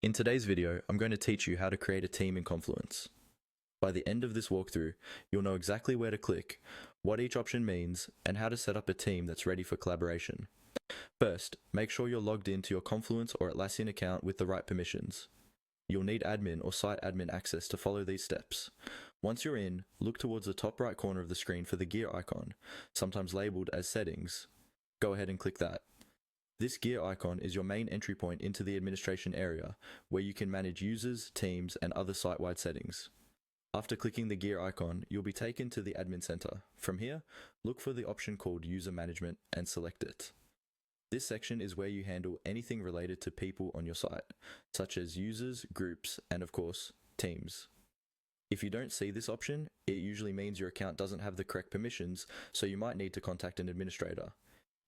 In today's video, I'm going to teach you how to create a team in Confluence. By the end of this walkthrough, you'll know exactly where to click, what each option means, and how to set up a team that's ready for collaboration. First, make sure you're logged into your Confluence or Atlassian account with the right permissions. You'll need admin or site admin access to follow these steps. Once you're in, look towards the top right corner of the screen for the gear icon, sometimes labeled as Settings. Go ahead and click that. This gear icon is your main entry point into the administration area, where you can manage users, teams, and other site-wide settings. After clicking the gear icon, you'll be taken to the admin center. From here, look for the option called User Management and select it. This section is where you handle anything related to people on your site, such as users, groups, and of course, teams. If you don't see this option, it usually means your account doesn't have the correct permissions, so you might need to contact an administrator.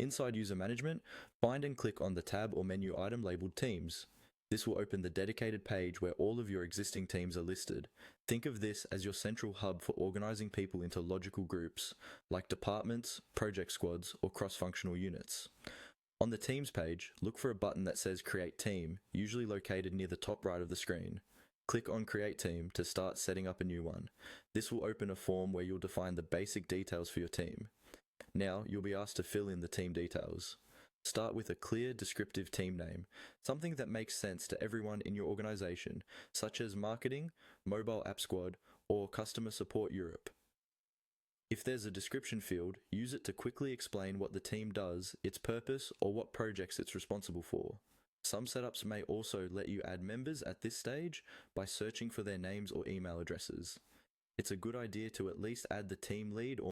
Inside User Management, find and click on the tab or menu item labeled Teams. This will open the dedicated page where all of your existing teams are listed. Think of this as your central hub for organizing people into logical groups, like departments, project squads, or cross-functional units. On the Teams page, look for a button that says Create Team, usually located near the top right of the screen. Click on Create Team to start setting up a new one. This will open a form where you'll define the basic details for your team. Now, you'll be asked to fill in the team details. Start with a clear, descriptive team name, something that makes sense to everyone in your organization, such as Marketing, Mobile App Squad, or Customer Support Europe. If there's a description field, use it to quickly explain what the team does, its purpose, or what projects it's responsible for. Some setups may also let you add members at this stage by searching for their names or email addresses. It's a good idea to at least add the team lead or